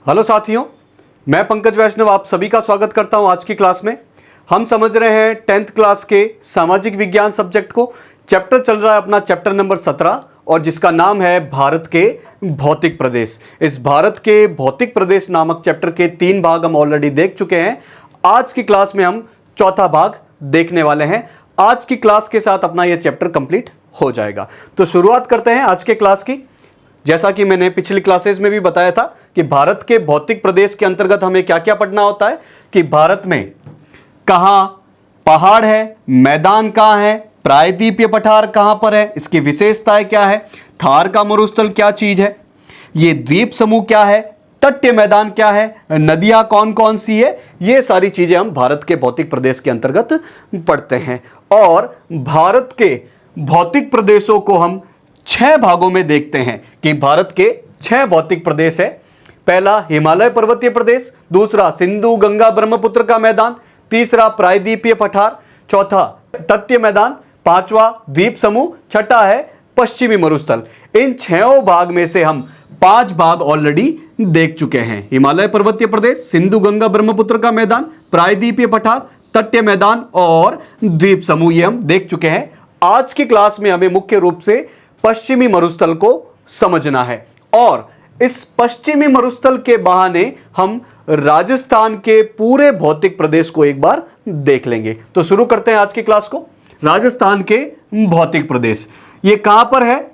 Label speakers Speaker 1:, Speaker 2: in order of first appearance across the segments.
Speaker 1: Hello साथियों, मैं पंकज वैष्णव आप सभी का स्वागत करता हूं। आज की क्लास में हम समझ रहे हैं 10th क्लास के सामाजिक विज्ञान सब्जेक्ट को। चैप्टर चल रहा है अपना चैप्टर नंबर 17 और जिसका नाम है भारत के भौतिक प्रदेश। इस भारत के भौतिक प्रदेश नामक चैप्टर के 3 भाग हम ऑलरेडी देख चुके हैं। आज की क्लास में हम चौथा भाग देखने वाले हैं। आज की क्लास के साथ अपना यह चैप्टर कंप्लीट हो जाएगा। तो शुरुआत करते हैं आज के क्लास की। जैसा कि मैंने पिछली क्लासेस में भी बताया था कि भारत के भौतिक प्रदेश के अंतर्गत हमें क्या क्या पढ़ना होता है कि भारत में कहां पहाड़ है, मैदान कहां है, प्रायद्वीपीय पठार कहां पर है, इसकी विशेषताएं क्या है, थार का मरुस्थल क्या चीज है, ये द्वीप समूह क्या है, तटीय मैदान क्या है, नदियां कौन कौन सी है, ये सारी चीजें हम भारत के भौतिक प्रदेश के अंतर्गत पढ़ते हैं। और भारत के भौतिक प्रदेशों को हम 6 भागों में देखते हैं कि भारत के 6 भौतिक प्रदेश है। पहला हिमालय पर्वतीय प्रदेश, दूसरा सिंधु गंगा ब्रह्मपुत्र का मैदान, तीसरा प्रायद्वीपीय पठार, चौथा तटीय मैदान, पांचवा द्वीप समूह, छठा है पश्चिमी मरुस्थल। इन 6 भाग में से हम 5 भाग ऑलरेडी देख चुके हैं। हिमालय पर्वतीय प्रदेश, सिंधु गंगा ब्रह्मपुत्र का मैदान, प्रायद्वीपीय पठार, तटीय मैदान और द्वीप समूह, ये हम देख चुके हैं। आज की क्लास में हमें मुख्य रूप से पश्चिमी मरुस्थल को समझना है और इस पश्चिमी मरुस्थल के बहाने हम राजस्थान के पूरे भौतिक प्रदेश को एक बार देख लेंगे। तो शुरू करते हैं आज की क्लास को। राजस्थान के भौतिक प्रदेश ये कहां पर है?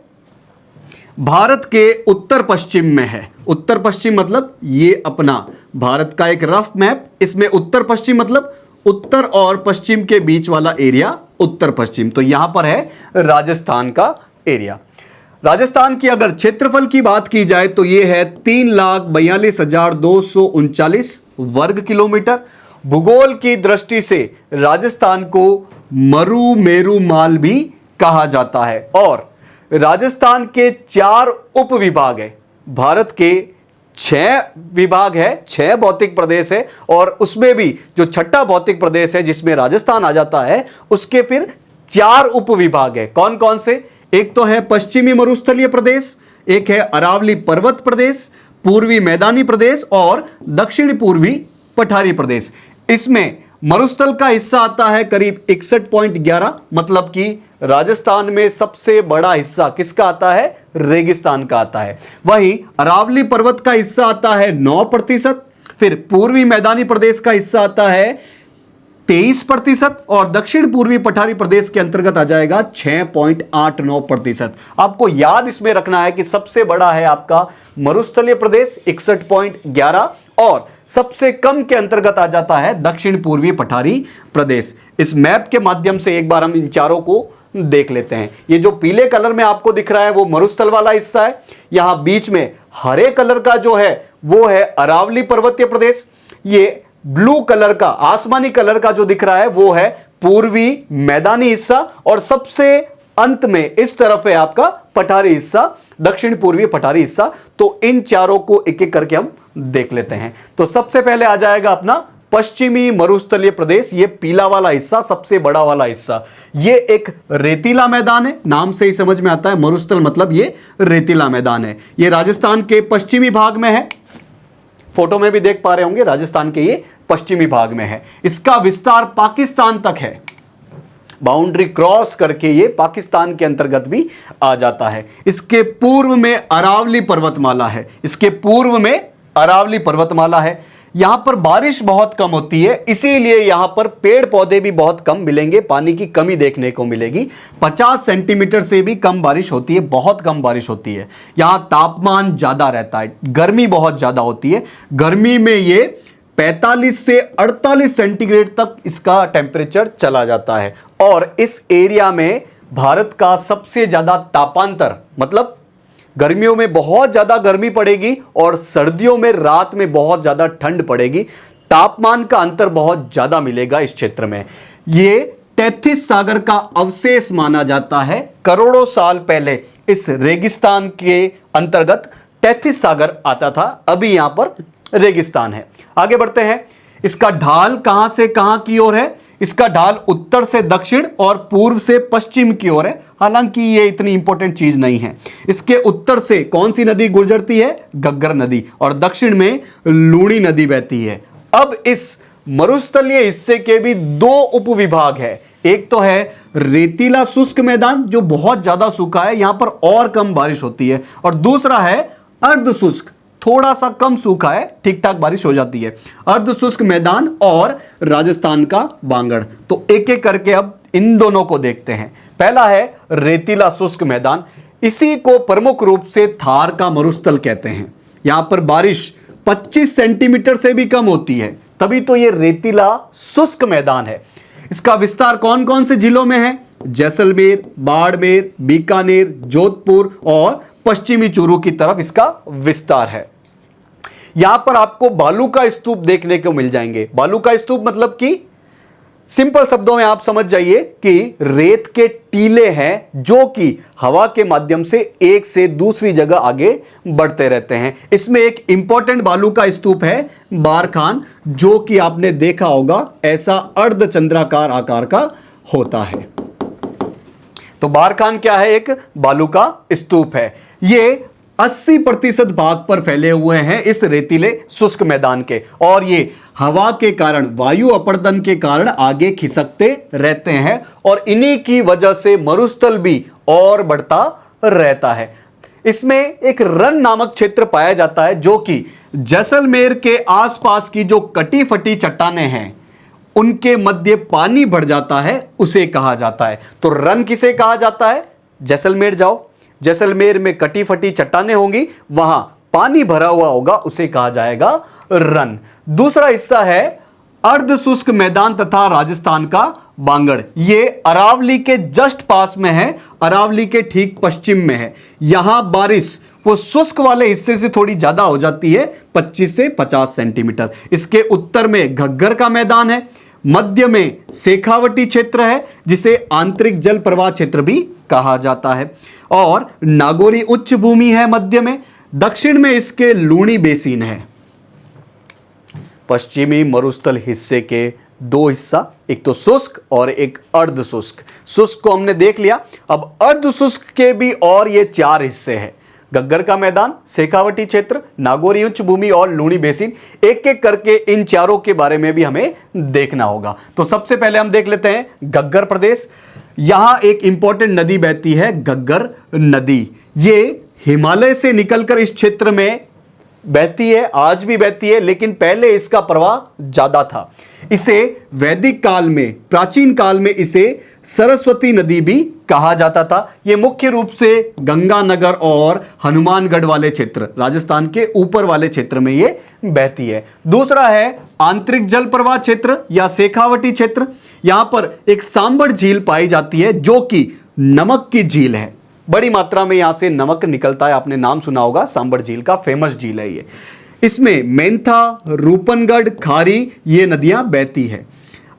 Speaker 1: भारत के उत्तर पश्चिम में है। उत्तर पश्चिम मतलब ये अपना भारत का एक रफ मैप, इसमें उत्तर पश्चिम मतलब उत्तर और पश्चिम के बीच वाला एरिया उत्तर पश्चिम। तो यहां पर है राजस्थान का एरिया। राजस्थान की अगर क्षेत्रफल की बात की जाए तो यह है 3,42,239 वर्ग किलोमीटर। भूगोल की दृष्टि से राजस्थान को मरु मेरु माल भी कहा जाता है और राजस्थान के 4 उप विभाग है। भारत के 6 विभाग है, 6 भौतिक प्रदेश है और उसमें भी जो छठा भौतिक प्रदेश है जिसमें राजस्थान आ जाता है उसके फिर 4 उप विभाग है। कौन कौन से? एक तो है पश्चिमी मरुस्थलीय प्रदेश, एक है अरावली पर्वत प्रदेश, पूर्वी मैदानी प्रदेश और दक्षिण पूर्वी पठारी प्रदेश। इसमें मरुस्थल का हिस्सा आता है करीब 61.11, मतलब कि राजस्थान में सबसे बड़ा हिस्सा किसका आता है? रेगिस्तान का आता है। वहीं अरावली पर्वत का हिस्सा आता है 9%, फिर पूर्वी मैदानी प्रदेश का हिस्सा आता है 23% और दक्षिण पूर्वी पठारी प्रदेश के अंतर्गत आ जाएगा 6.89%। आपको याद इसमें रखना है कि सबसे बड़ा है आपका मरुस्थलीय प्रदेश 61.11 और सबसे कम के अंतर्गत आ जाता है दक्षिण पूर्वी पठारी प्रदेश। इस मैप के माध्यम से एक बार हम इन चारों को देख लेते हैं। ये जो पीले कलर में आपको दिख रहा है वो मरुस्थल वाला हिस्सा है। यहां बीच में हरे कलर का जो है वो है अरावली पर्वतीय प्रदेश। ये ब्लू कलर का, आसमानी कलर का जो दिख रहा है वो है पूर्वी मैदानी हिस्सा और सबसे अंत में इस तरफ है आपका पठारी हिस्सा, दक्षिण पूर्वी पठारी हिस्सा। तो इन चारों को एक एक करके हम देख लेते हैं। तो सबसे पहले आ जाएगा अपना पश्चिमी मरुस्थलीय प्रदेश। ये पीला वाला हिस्सा, सबसे बड़ा वाला हिस्सा, ये एक रेतीला मैदान है। नाम से ही समझ में आता है मरुस्थल मतलब ये रेतीला मैदान है। ये राजस्थान के पश्चिमी भाग में है। फोटो में भी देख पा रहे होंगे राजस्थान के ये पश्चिमी भाग में है। इसका विस्तार पाकिस्तान तक है। बाउंड्री क्रॉस करके ये पाकिस्तान के अंतर्गत भी आ जाता है। इसके पूर्व में अरावली पर्वतमाला है। इसके पूर्व में अरावली पर्वतमाला है। यहां पर बारिश बहुत कम होती है, इसीलिए यहां पर पेड़ पौधे भी बहुत कम मिलेंगे, पानी की कमी देखने को मिलेगी। 50 सेंटीमीटर से भी कम बारिश होती है, बहुत कम बारिश होती है। यहां तापमान ज्यादा रहता है, गर्मी बहुत ज्यादा होती है। गर्मी में ये 45 से 48 सेंटीग्रेड तक इसका टेम्परेचर चला जाता है और इस एरिया में भारत का सबसे ज्यादा तापांतर, मतलब गर्मियों में बहुत ज्यादा गर्मी पड़ेगी और सर्दियों में रात में बहुत ज्यादा ठंड पड़ेगी। तापमान का अंतर बहुत ज्यादा मिलेगा इस क्षेत्र में। ये टेथिस सागर का अवशेष माना जाता है। करोड़ों साल पहले इस रेगिस्तान के अंतर्गत टेथिस सागर आता था, अभी यहां पर रेगिस्तान है। आगे बढ़ते हैं। इसका ढाल कहां से कहां की ओर है? इसका ढाल उत्तर से दक्षिण और पूर्व से पश्चिम की ओर है, हालांकि ये इतनी इंपॉर्टेंट चीज नहीं है। इसके उत्तर से कौन सी नदी गुजरती है? घग्गर नदी, और दक्षिण में लूणी नदी बहती है। अब इस मरुस्थलीय हिस्से के भी दो उपविभाग है। एक तो है रेतीला शुष्क मैदान जो बहुत ज्यादा सूखा है, यहां पर और कम बारिश होती है, और दूसरा है अर्ध शुष्क, थोड़ा सा कम सूखा है, ठीक ठाक बारिश हो जाती है। अर्ध शुष्क मैदान और राजस्थान का बांगड़। तो एक एक करके अब इन दोनों को देखते हैं। पहला है रेतीला शुष्क मैदान, इसी को प्रमुख रूप से थार का मरुस्थल कहते हैं। यहां पर बारिश 25 सेंटीमीटर से भी कम होती है, तभी तो ये रेतीला शुष्क मैदान है। इसका विस्तार कौन कौन से जिलों में है? जैसलमेर, बाड़मेर, बीकानेर, जोधपुर और पश्चिमी चूरू की तरफ इसका विस्तार है। यहां पर आपको बालू का स्तूप देखने को मिल जाएंगे। बालू का स्तूप मतलब कि सिंपल शब्दों में आप समझ जाइए कि रेत के टीले हैं जो कि हवा के माध्यम से एक से दूसरी जगह आगे बढ़ते रहते हैं। इसमें एक इंपॉर्टेंट बालू का स्तूप है बारखान, जो कि आपने देखा होगा ऐसा अर्धचंद्राकार आकार का होता है। तो बारखान क्या है? एक बालू का स्तूप है। ये 80% भाग पर फैले हुए हैं इस रेतीले शुष्क मैदान के, और ये हवा के कारण, वायु अपर्दन के कारण आगे खिसकते रहते हैं, और इन्हीं की वजह से मरुस्थल भी और बढ़ता रहता है। इसमें एक रन नामक क्षेत्र पाया जाता है जो कि जैसलमेर के आसपास की जो कटी फटी चट्टानें हैं उनके मध्य पानी भर जाता है, उसे कहा जाता है। तो रन किसे कहा जाता है? जैसलमेर जाओ, जैसलमेर में कटी फटी चट्टानें होंगी, वहां पानी भरा हुआ होगा, उसे कहा जाएगा रन। दूसरा हिस्सा है अर्ध शुष्क मैदान तथा राजस्थान का बांगड़। ये अरावली के जस्ट पास में है, अरावली के ठीक पश्चिम में है। यहां बारिश वो शुष्क वाले हिस्से से थोड़ी ज्यादा हो जाती है, 25 से 50 सेंटीमीटर। इसके उत्तर में घग्गर का मैदान है, मध्य में शेखावटी क्षेत्र है जिसे आंतरिक जल प्रवाह क्षेत्र भी कहा जाता है, और नागौरी उच्च भूमि है मध्य में। दक्षिण में इसके लूणी बेसिन है। पश्चिमी मरुस्थल हिस्से के दो हिस्सा, एक तो शुष्क और एक अर्ध शुष्क। शुष्क को हमने देख लिया, अब अर्ध शुष्क के भी और ये 4 हिस्से हैं। घग्गर का मैदान, शेखावटी क्षेत्र, नागौरी उच्च भूमि और लूणी बेसिन। एक एक करके इन चारों के बारे में भी हमें देखना होगा। तो सबसे पहले हम देख लेते हैं घग्गर प्रदेश। यहां एक इंपॉर्टेंट नदी बहती है, घग्गर नदी। ये हिमालय से निकलकर इस क्षेत्र में बहती है, आज भी बहती है, लेकिन पहले इसका प्रवाह ज्यादा था। इसे वैदिक काल में, प्राचीन काल में इसे सरस्वती नदी भी कहा जाता था। यह मुख्य रूप से गंगानगर और हनुमानगढ़ वाले क्षेत्र, राजस्थान के ऊपर वाले क्षेत्र में यह बहती है। दूसरा है आंतरिक जल प्रवाह क्षेत्र या शेखावटी क्षेत्र। यहां पर एक सांबर झील पाई जाती है जो कि नमक की झील है, बड़ी मात्रा में यहां से नमक निकलता है। आपने नाम सुना होगा, सांबर झील का फेमस झील है ये। इसमें मेंथा, रूपनगढ़, खारी ये नदियां बहती है।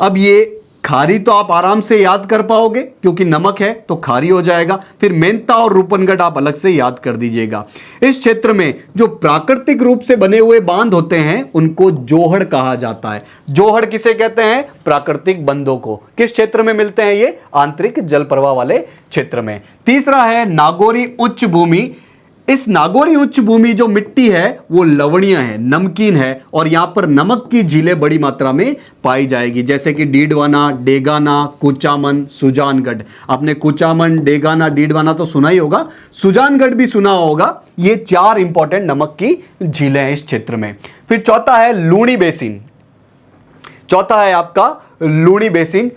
Speaker 1: अब ये खारी तो आप आराम से याद कर पाओगे क्योंकि नमक है तो खारी हो जाएगा। फिर मेंथा और रूपनगढ़ आप अलग से याद कर दीजिएगा। इस क्षेत्र में जो प्राकृतिक रूप से बने हुए बांध होते हैं उनको जोहड़ कहा जाता है। जोहड़ किसे कहते हैं? प्राकृतिक बंधों को। किस क्षेत्र में मिलते हैं ये? आंतरिक जल प्रवाह वाले क्षेत्र में। तीसरा है नागौरी उच्च भूमि। इस नागौरी उच्च भूमि जो मिट्टी है वो लवणीय है, नमकीन है, और यहां पर नमक की झीलें बड़ी मात्रा में पाई जाएगी, जैसे कि डीडवाना, डेगाना, कुचामन, सुजानगढ़। आपने कुचामन, डेगाना, डीडवाना तो सुना ही होगा, सुजानगढ़ भी सुना होगा। ये 4 इंपॉर्टेंट नमक की झीलें हैं इस क्षेत्र में। फिर चौथा है लूणी बेसिन। चौथा है आपका लूणी बेसिन।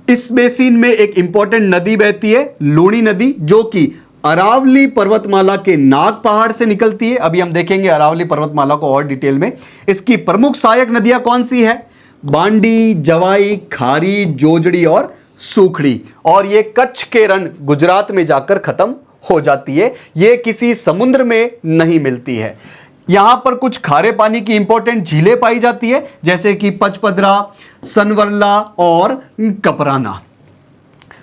Speaker 1: इस बेसिन में एक इंपॉर्टेंट नदी बहती है, लूणी नदी, जो कि अरावली पर्वतमाला के नाग पहाड़ से निकलती है। अभी हम देखेंगे अरावली पर्वतमाला को और डिटेल में। इसकी प्रमुख सहायक नदियां कौन सी है? बांडी, जवाई, खारी, जोजड़ी और सूखड़ी। और ये कच्छ के रन गुजरात में जाकर खत्म हो जाती है, ये किसी समुद्र में नहीं मिलती है। यहां पर कुछ खारे पानी की इंपॉर्टेंट झीलें पाई जाती है, जैसे कि पचपदरा, सनवरला और कपराना।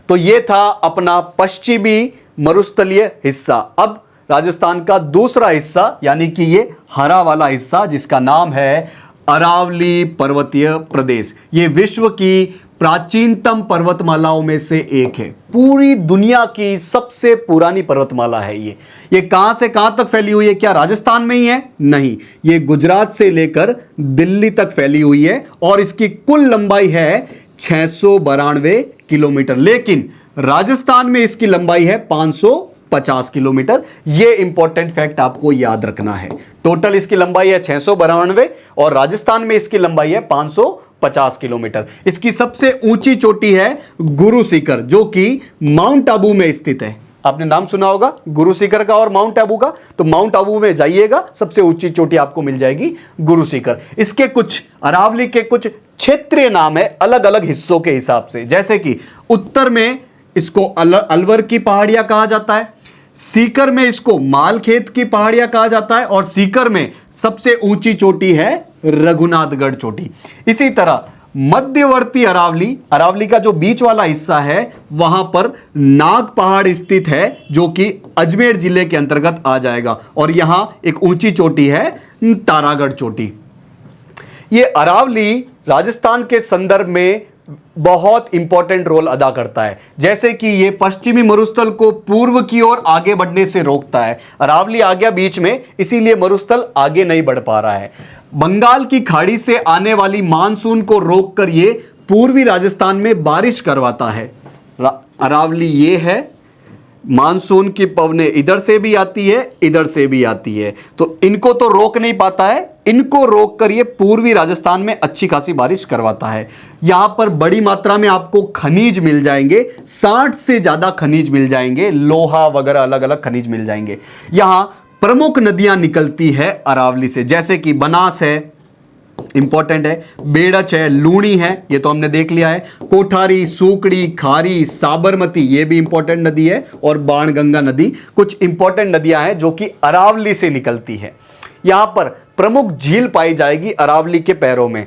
Speaker 1: तो ये था अपना पश्चिमी मरुस्थलीय हिस्सा। अब राजस्थान का दूसरा हिस्सा, यानी कि ये हरा वाला हिस्सा जिसका नाम है अरावली पर्वतीय प्रदेश। ये विश्व की प्राचीनतम पर्वतमालाओं में से एक है। पूरी दुनिया की सबसे पुरानी पर्वतमाला है ये कहां से कहां तक फैली हुई है? क्या राजस्थान में ही है? नहीं, ये गुजरात से लेकर दिल्ली तक फैली हुई है और इसकी कुल लंबाई है 692 किलोमीटर, लेकिन राजस्थान में इसकी लंबाई है 550 किलोमीटर। यह इंपॉर्टेंट फैक्ट आपको याद रखना है। टोटल इसकी लंबाई है 692 और राजस्थान में इसकी लंबाई है 550 किलोमीटर। इसकी सबसे ऊंची चोटी है गुरु शिखर, जो कि माउंट आबू में स्थित है। आपने नाम सुना होगा गुरु शिखर का और माउंट आबू का, तो माउंट आबू में जाइएगा, सबसे ऊंची चोटी आपको मिल जाएगी गुरु शिखर। इसके कुछ अरावली के कुछ क्षेत्रीय नाम है अलग अलग हिस्सों के हिसाब से, जैसे कि उत्तर में इसको अलवर की पहाड़ियां कहा जाता है, सीकर में इसको मालखेत की पहाड़ियां कहा जाता है और सीकर में सबसे ऊंची चोटी है रघुनाथगढ़ चोटी। इसी तरह मध्यवर्ती अरावली का जो बीच वाला हिस्सा है वहां पर नाग पहाड़ स्थित है, जो कि अजमेर जिले के अंतर्गत आ जाएगा और यहां एक ऊंची चोटी है तारागढ़ चोटी। ये अरावली राजस्थान के संदर्भ में बहुत इंपॉर्टेंट रोल अदा करता है, जैसे कि ये पश्चिमी मरुस्थल को पूर्व की ओर आगे बढ़ने से रोकता है। अरावली आ गया बीच में, इसीलिए मरुस्थल आगे नहीं बढ़ पा रहा है। बंगाल की खाड़ी से आने वाली मानसून को रोककर ये पूर्वी राजस्थान में बारिश करवाता है। अरावली ये है, मानसून की पवनें इधर से भी आती है, इधर से भी आती है, तो इनको तो रोक नहीं पाता है, इनको रोककर ये पूर्वी राजस्थान में अच्छी खासी बारिश करवाता है। यहां पर बड़ी मात्रा में आपको खनिज मिल जाएंगे, 60 से ज्यादा खनिज मिल जाएंगे, लोहा वगैरह अलग अलग खनिज मिल जाएंगे। यहां प्रमुख नदियां निकलती है अरावली से, जैसे कि बनास है, इंपॉर्टेंट है, बेड़च है, लूणी है, ये तो हमने देख लिया है, कोठारी, सूकड़ी, खारी, साबरमती, ये भी इंपॉर्टेंट नदी है, और बाणगंगा नदी, कुछ इंपॉर्टेंट नदियां हैं जो कि अरावली से निकलती है। यहां पर प्रमुख झील पाई जाएगी अरावली के पैरों में,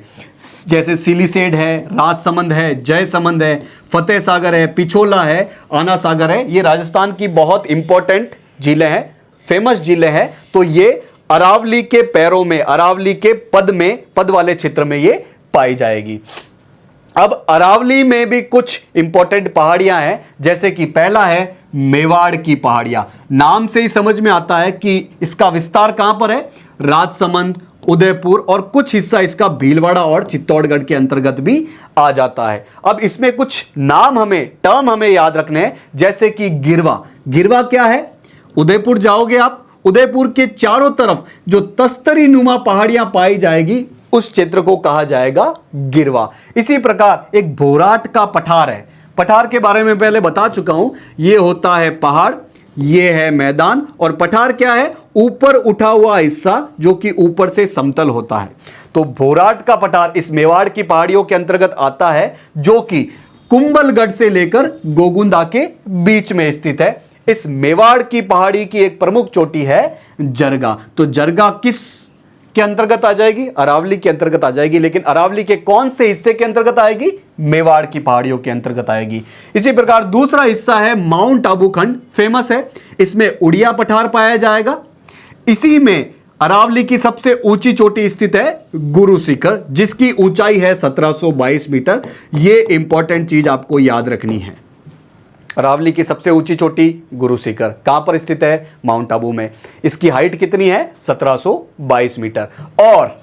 Speaker 1: जैसे सिलीसेड है, राजसमंद है, जयसमंद है, फतेह सागर है, पिछोला है, आना सागर है। ये राजस्थान की बहुत इंपॉर्टेंट झीलें हैं, फेमस झीलें हैं। तो ये अरावली के पैरों में, अरावली के पद वाले क्षेत्र में ये पाई जाएगी। अब अरावली में भी कुछ इंपॉर्टेंट पहाड़ियां हैं, जैसे कि पहला है मेवाड़ की पहाड़ियां। नाम से ही समझ में आता है कि इसका विस्तार कहां पर है, राजसमंद, उदयपुर और कुछ हिस्सा इसका भीलवाड़ा और चित्तौड़गढ़ के अंतर्गत भी आ जाता है। अब इसमें कुछ टर्म हमें याद रखने हैं, जैसे कि गिरवा। गिरवा क्या है? उदयपुर जाओगे आप, उदयपुर के चारों तरफ जो तस्तरी नुमा पहाड़ियां पाई जाएगी, उस क्षेत्र को कहा जाएगा गिरवा। इसी प्रकार एक भोराट का पठार है। पठार के बारे में पहले बता चुका हूं, यह होता है पहाड़, यह है मैदान, और पठार क्या है? ऊपर उठा हुआ हिस्सा जो कि ऊपर से समतल होता है। तो भोराट का पठार इस मेवाड़ की पहाड़ियों के अंतर्गत आता है, जो कि कुंभलगढ़ से लेकर गोगुंदा के बीच में स्थित है। इस मेवाड़ की पहाड़ी की एक प्रमुख चोटी है जरगा। तो जरगा किस के अंतर्गत आ जाएगी? अरावली के अंतर्गत आ जाएगी, लेकिन अरावली के कौन से हिस्से के अंतर्गत आएगी? मेवाड़ की पहाड़ियों के अंतर्गत आएगी। इसी प्रकार दूसरा हिस्सा है माउंट आबू खंड, फेमस है, इसमें उड़िया पठार पाया जाएगा। इसी में अरावली की सबसे ऊंची चोटी स्थित है गुरु शिखर, जिसकी ऊंचाई है 1722 मीटर। यह इंपॉर्टेंट चीज आपको याद रखनी है। अरावली की सबसे ऊंची चोटी गुरु शिखर कहां पर स्थित है? माउंट आबू में। इसकी हाइट कितनी है? 1722 मीटर। और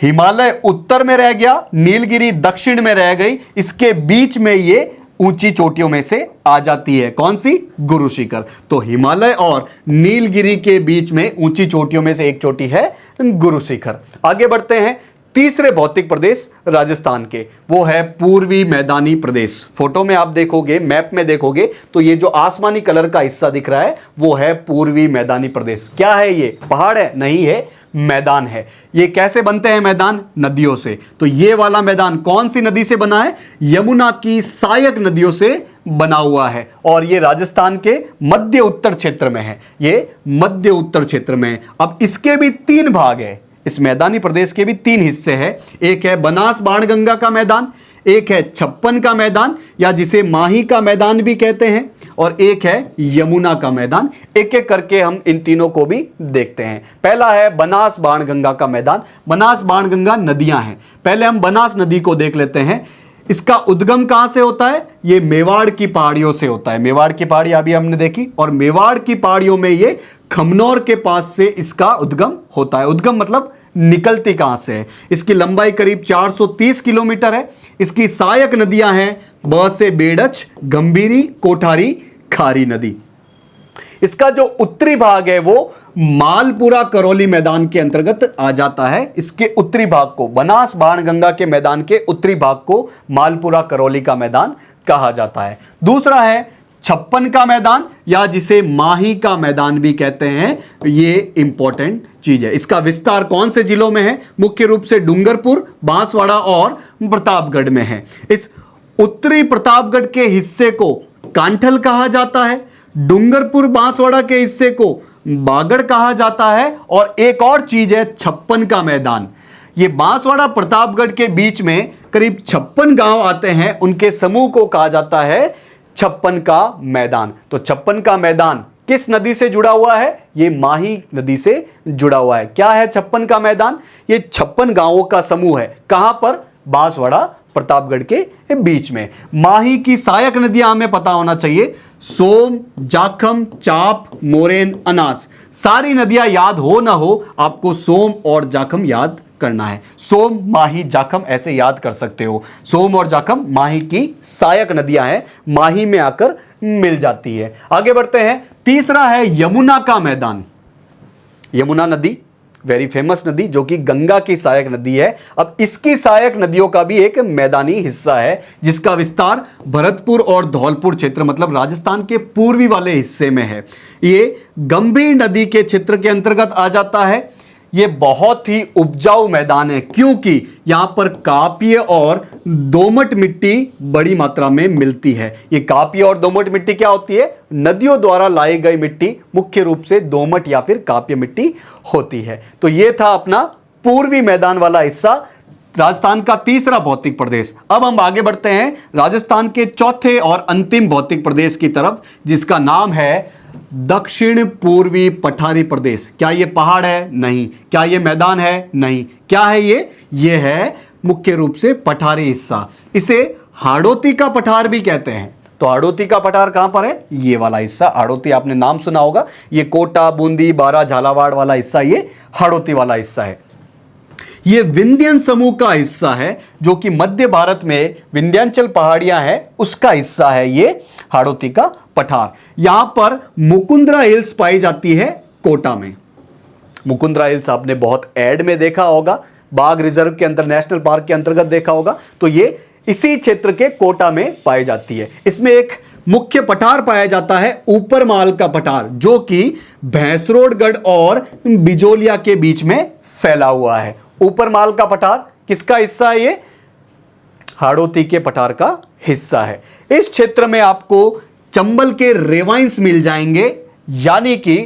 Speaker 1: हिमालय उत्तर में रह गया, नीलगिरी दक्षिण में रह गई, इसके बीच में ये ऊंची चोटियों में से आ जाती है। कौन सी? गुरु शिखर। तो हिमालय और नीलगिरी के बीच में ऊंची चोटियों में से एक चोटी है गुरु शिखर। आगे बढ़ते हैं। तीसरे भौतिक प्रदेश राजस्थान के, वो है पूर्वी मैदानी प्रदेश। फोटो में आप देखोगे, मैप में देखोगे, तो ये जो आसमानी कलर का हिस्सा दिख रहा है वो है पूर्वी मैदानी प्रदेश। क्या है ये? पहाड़ है? नहीं है, मैदान है। ये कैसे बनते हैं मैदान? नदियों से। तो ये वाला मैदान कौन सी नदी से बना है? यमुना की सहायक नदियों से बना हुआ है, और ये राजस्थान के मध्य उत्तर क्षेत्र में है। ये मध्य उत्तर क्षेत्र में है। अब इसके भी 3 भाग है, इस मैदानी प्रदेश के भी 3 हिस्से हैं। एक है बनास बाणगंगा का मैदान, एक है छप्पन का मैदान या जिसे माही का मैदान भी कहते हैं, और एक है यमुना का मैदान। एक एक करके हम इन तीनों को भी देखते हैं। पहला है बनास बाणगंगा का मैदान। बनास बाणगंगा नदियां हैं। पहले हम बनास नदी को देख लेते हैं। इसका उद्गम कहां से होता है? ये मेवाड़ की पहाड़ियों से होता है। मेवाड़ की पहाड़ी अभी हमने देखी, और मेवाड़ की पहाड़ियों में ये खमनौर के पास से इसका उद्गम होता है। उद्गम मतलब निकलती कहां से है। इसकी लंबाई करीब 430 किलोमीटर है। इसकी सहायक नदियां हैं ब से बेड़च, गंभीरी, कोठारी, खारी नदी। इसका जो उत्तरी भाग है वो मालपुरा करौली मैदान के अंतर्गत आ जाता है। इसके उत्तरी भाग को, बनास बाणगंगा के मैदान के उत्तरी भाग को मालपुरा करौली का मैदान कहा जाता है। दूसरा है छप्पन का मैदान, या जिसे माही का मैदान भी कहते हैं। ये इंपॉर्टेंट चीज है। इसका विस्तार कौन से जिलों में है? मुख्य रूप से डूंगरपुर, बांसवाड़ा और प्रतापगढ़ में है। इस उत्तरी प्रतापगढ़ के हिस्से को कांठल कहा जाता है। डूंगरपुर बांसवाड़ा के हिस्से को बागड़ कहा जाता है। और एक और चीज है छप्पन का मैदान। ये बांसवाड़ा प्रतापगढ़ के बीच में करीब 56 गांव आते हैं, उनके समूह को कहा जाता है छप्पन का मैदान। तो छप्पन का मैदान किस नदी से जुड़ा हुआ है? ये माही नदी से जुड़ा हुआ है। क्या है छप्पन का मैदान? ये 56 गांवों का समूह है। कहां पर? बांसवाड़ा प्रतापगढ़ के बीच में। माही की सहायक नदियां हमें पता होना चाहिए, सोम, जाखम, चाप, मोरेन, अनास। सारी नदियां याद हो ना हो, आपको सोम और जाखम याद करना है। सोम, माही, जाखम ऐसे याद कर सकते हो। सोम और जाखम माही की सहायक नदियां हैं, माही में आकर मिल जाती है। आगे बढ़ते हैं। तीसरा है यमुना का मैदान। यमुना नदी वेरी फेमस नदी, जो कि गंगा की सहायक नदी है। अब इसकी सहायक नदियों का भी एक मैदानी हिस्सा है, जिसका विस्तार भरतपुर और धौलपुर क्षेत्र, मतलब राजस्थान के पूर्वी वाले हिस्से में है। ये गंभीर नदी के क्षेत्र के अंतर्गत आ जाता है। ये बहुत ही उपजाऊ मैदान है, क्योंकि यहां पर कापीय और दोमट मिट्टी बड़ी मात्रा में मिलती है। ये कापीय और दोमट मिट्टी क्या होती है? नदियों द्वारा लाई गई मिट्टी मुख्य रूप से दोमट या फिर कापीय मिट्टी होती है। तो ये था अपना पूर्वी मैदान वाला हिस्सा, राजस्थान का तीसरा भौतिक प्रदेश। अब हम आगे बढ़ते हैं राजस्थान के चौथे और अंतिम भौतिक प्रदेश की तरफ, जिसका नाम है दक्षिण पूर्वी पठारी प्रदेश। क्या ये पहाड़ है? नहीं। क्या ये मैदान है? नहीं। क्या है ये है मुख्य रूप से पठारी हिस्सा। इसे हाड़ौती का पठार भी कहते हैं। तो हाड़ौती का पठार कहां पर है? ये वाला हिस्सा। हाड़ौती आपने नाम सुना होगा, ये कोटा, बूंदी, बारा, झालावाड़ वाला हिस्सा, ये हाड़ौती वाला हिस्सा है। ये विंध्यन समूह का हिस्सा है, जो कि मध्य भारत में विंध्याचल पहाड़ियां हैं, उसका हिस्सा है ये हाड़ौती का पठार। यहां पर मुकुंदरा हिल्स पाई जाती है कोटा में। मुकुंदरा हिल्स आपने बहुत एड में देखा होगा, बाघ रिजर्व के अंदर, नेशनल पार्क के अंतर्गत देखा होगा। तो ये इसी क्षेत्र के कोटा में पाई जाती है। इसमें एक मुख्य पठार पाया जाता है ऊपरमाल का पठार, जो कि भैंसरोडगढ़ और बिजोलिया के बीच में फैला हुआ है। ऊपरमाल का पठार किसका हिस्सा है? ये हाड़ौती के पठार का हिस्सा है। इस क्षेत्र में आपको चंबल के रेवाइंस मिल जाएंगे, यानी कि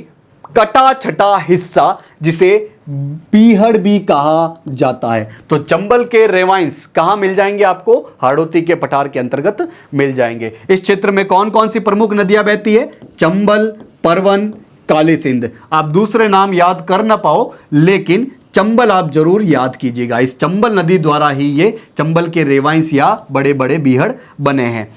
Speaker 1: कटा छटा हिस्सा, जिसे बीहड़ भी कहा जाता है। तो चंबल के रेवाइंस कहां मिल जाएंगे आपको? हाड़ौती के पठार के अंतर्गत मिल जाएंगे। इस क्षेत्र में कौन कौन सी प्रमुख नदियां बहती है? चंबल, परवन, काली सिंध। आप दूसरे नाम याद कर ना पाओ, लेकिन चंबल आप जरूर याद कीजिएगा। इस चंबल नदी द्वारा ही ये चंबल के रेवाइंस या बड़े बड़े बीहड़ बने हैं।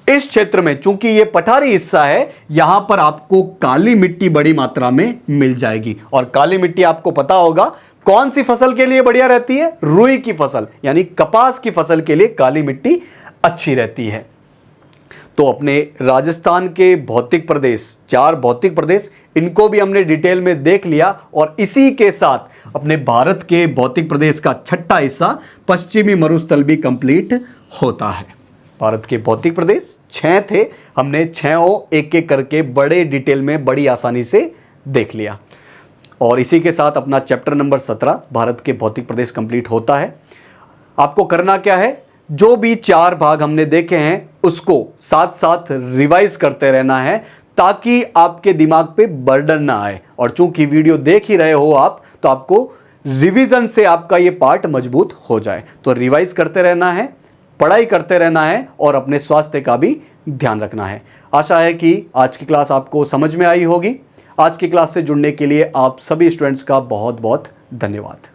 Speaker 1: इस क्षेत्र में चूंकि ये पठारी हिस्सा है, यहां पर आपको काली मिट्टी बड़ी मात्रा में मिल जाएगी। और काली मिट्टी आपको पता होगा कौन सी फसल के लिए बढ़िया रहती है? रुई की फसल, यानी कपास की फसल के लिए काली मिट्टी अच्छी रहती है। तो अपने राजस्थान के भौतिक प्रदेश, 4 भौतिक प्रदेश, इनको भी हमने डिटेल में देख लिया। और इसी के साथ अपने भारत के भौतिक प्रदेश का छठा हिस्सा पश्चिमी मरुस्थल भी कंप्लीट होता है। भारत के भौतिक प्रदेश 6 थे, हमने 6 एक एक करके बड़े डिटेल में बड़ी आसानी से देख लिया। और इसी के साथ अपना चैप्टर नंबर 17 भारत के भौतिक प्रदेश कंप्लीट होता है। आपको करना क्या है? जो भी 4 भाग हमने देखे हैं उसको साथ साथ रिवाइज करते रहना है, ताकि आपके दिमाग पे बर्डन ना आए। और चूंकि वीडियो देख ही रहे हो आप, तो आपको रिवीजन से आपका ये पार्ट मजबूत हो जाए। तो रिवाइज करते रहना है, पढ़ाई करते रहना है और अपने स्वास्थ्य का भी ध्यान रखना है। आशा है कि आज की क्लास आपको समझ में आई होगी। आज की क्लास से जुड़ने के लिए आप सभी स्टूडेंट्स का बहुत बहुत धन्यवाद।